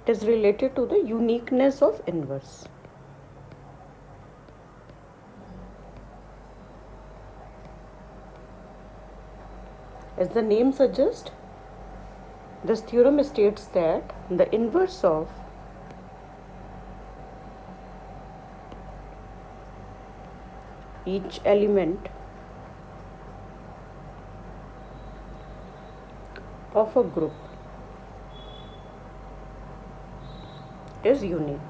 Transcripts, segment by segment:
It is related to the uniqueness of inverse. As the name suggests, this theorem states that the inverse of each element of a group is unique.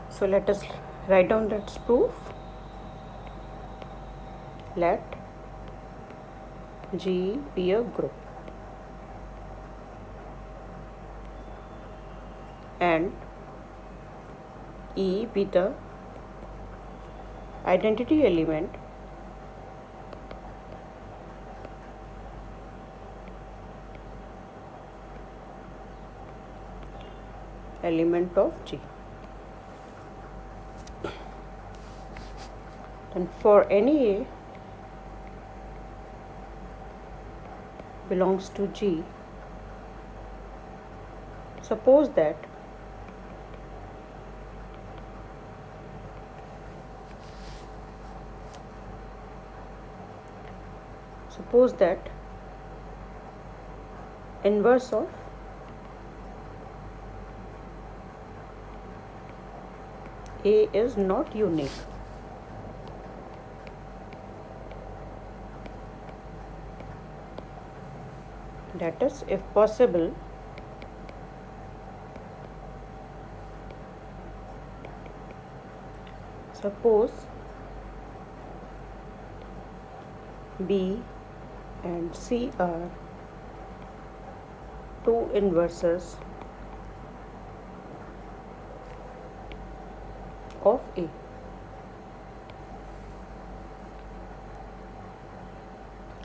So let us write down its proof. Let G be a group and E be the identity element of G. Then for any A belongs to G, suppose that inverse of A is not unique. That is, if possible, suppose B and C are two inverses of A.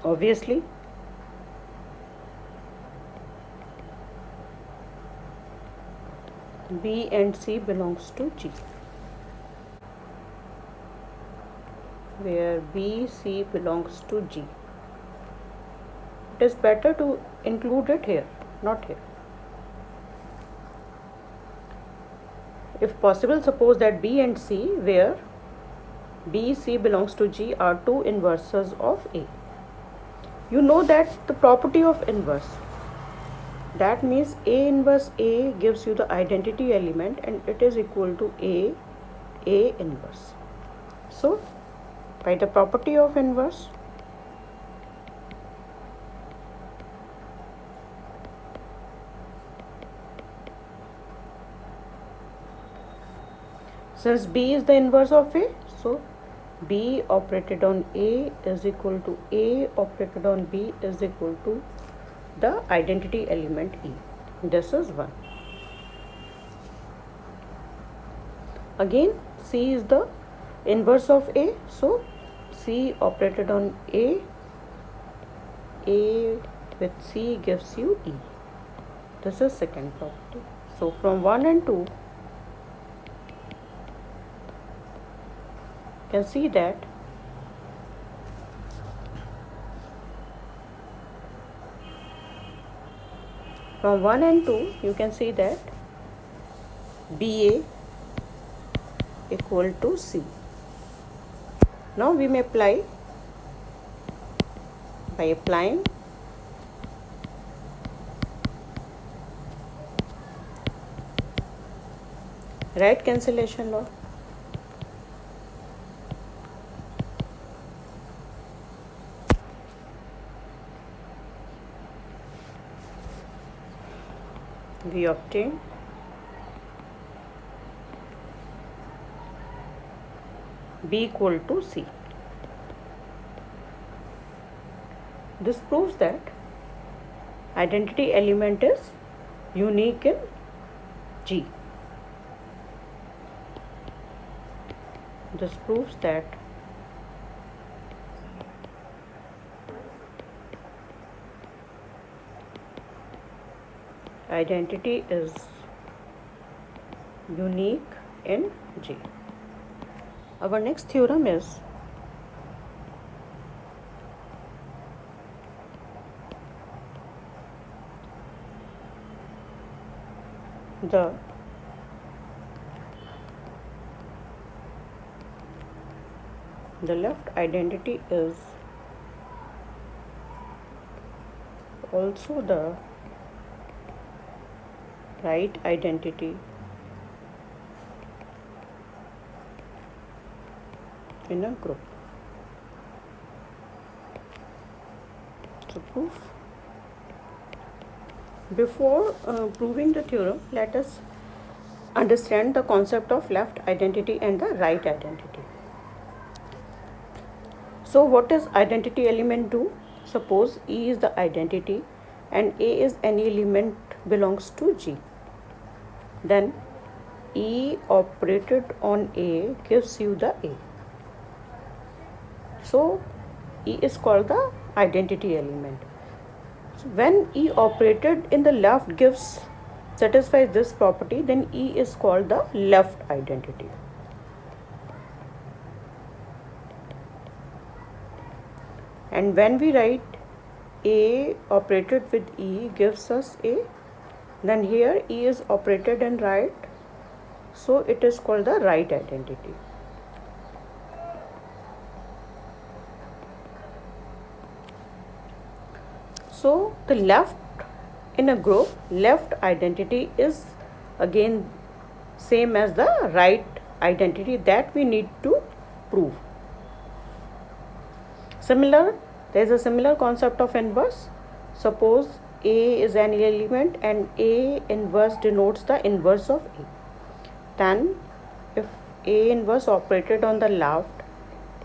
Obviously, B and C belongs to G, where B, C belongs to G. It is better to include it here, not here. If possible, suppose that B and C, where B, C belongs to G, are two inverses of A. You know that the property of inverse. That means A inverse A gives you the identity element and it is equal to A inverse. So, by the property of inverse, since B is the inverse of A, so B operated on A is equal to A operated on B is equal to the identity element E. This is 1. Again, C is the inverse of A, so C operated on A with C gives you E. This is second property. So from 1 and 2, you can see that from 1 and 2 you can see that BA equal to C. Now we may apply by applying right cancellation law. We obtain B equal to C. This proves that identity element is unique in G. This proves that identity is unique in G. Our next theorem is the left identity is also the right identity in a group. So proof. Before proving the theorem, let us understand the concept of left identity and the right identity. So what does identity element do? Suppose E is the identity and A is any element belongs to G. Then E operated on A gives you the A. So E is called the identity element. So when E operated in the left satisfies this property, then E is called the left identity. And when we write A operated with E gives us A, then here E is operated in right, so it is called the right identity. So the left in a group, left identity is again same as the right identity that we need to prove. There is a similar concept of inverse. Suppose A is an element and A inverse denotes the inverse of A. Then if A inverse operated on the left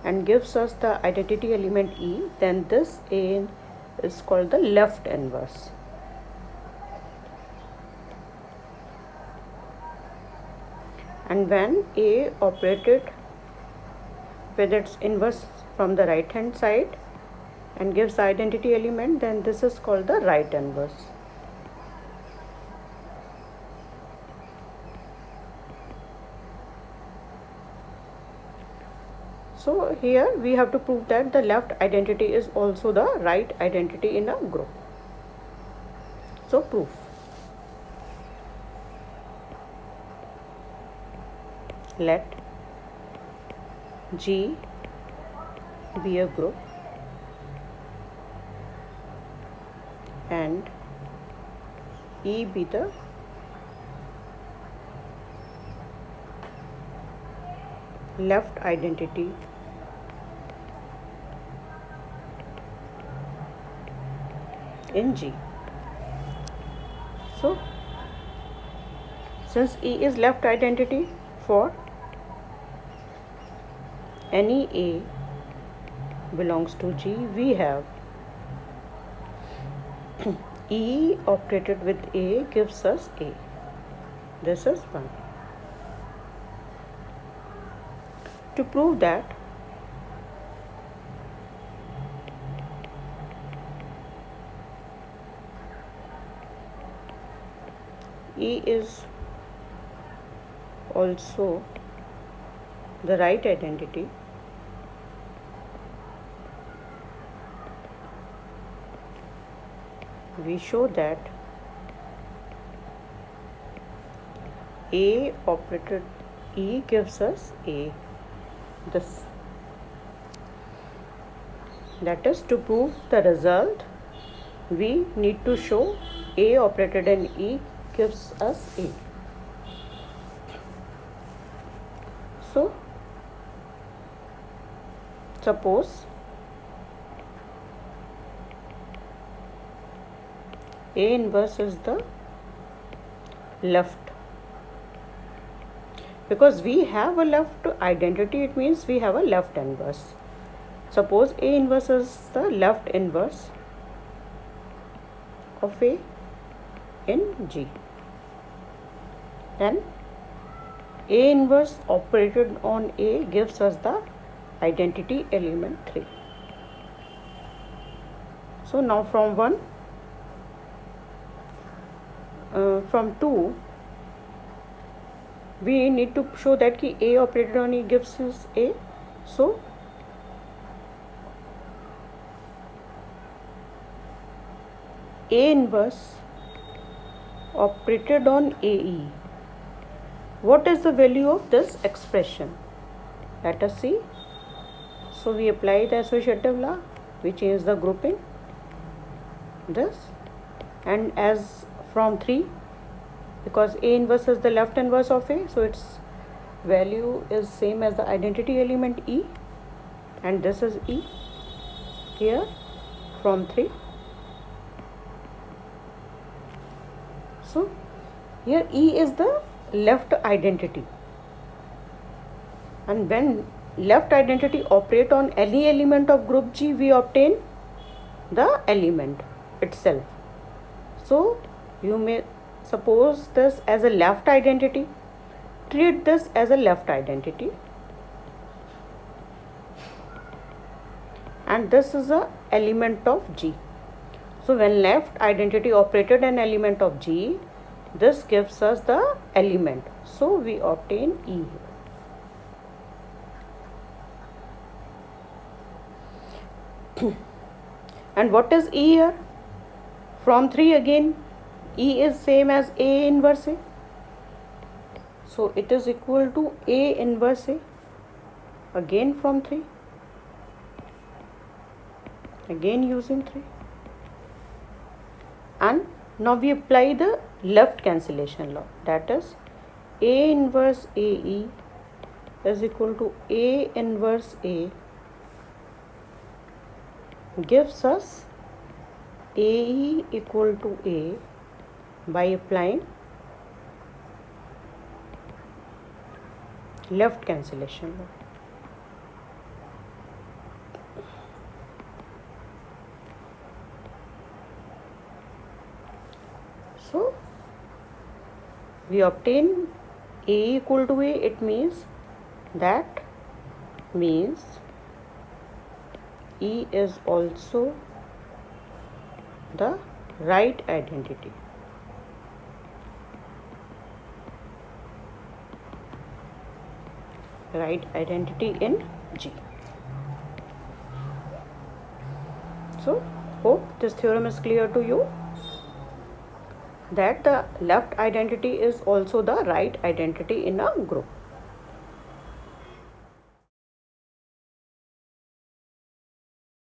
and gives us the identity element E, then this A is called the left inverse. And when A operated with its inverse from the right hand side and gives the identity element, then this is called the right inverse. So here we have to prove that the left identity is also the right identity in a group. So proof. Let G be a group and E be the left identity in G. So since E is left identity for any A belongs to G, we have E operated with A gives us A. This is 1. To prove that E is also the right identity, we show that A operated E gives us A. This. That is, to prove the result, we need to show A operated in E gives us A. So, suppose A inverse is the left. Because we have a left identity, it means we have a left inverse. Suppose A inverse is the left inverse of A in G. Then A inverse operated on A gives us the identity element 3. So now from 2, we need to show that A operated on E gives us A. So A inverse operated on AE. What is the value of this expression? Let us see. So we apply the associative law, we change the grouping, this, and as from 3, because A inverse is the left inverse of A, so its value is same as the identity element E, and this is E here from 3. So here E is the left identity, and when left identity operate on any element of group G, we obtain the element itself. So you may suppose this as a left identity, treat this as a left identity, and this is a element of G. So when left identity operated an element of G, this gives us the element, so we obtain E here. And what is E here? From 3 again, E is same as A inverse A, so it is equal to A inverse A, again from 3, again using 3, and now we apply the left cancellation law, that is A inverse AE is equal to A inverse A gives us AE equal to A by applying left cancellation law. So we obtain A equal to A, it means E is also the right identity. Right identity in G. So hope this theorem is clear to you, that the left identity is also the right identity in a group.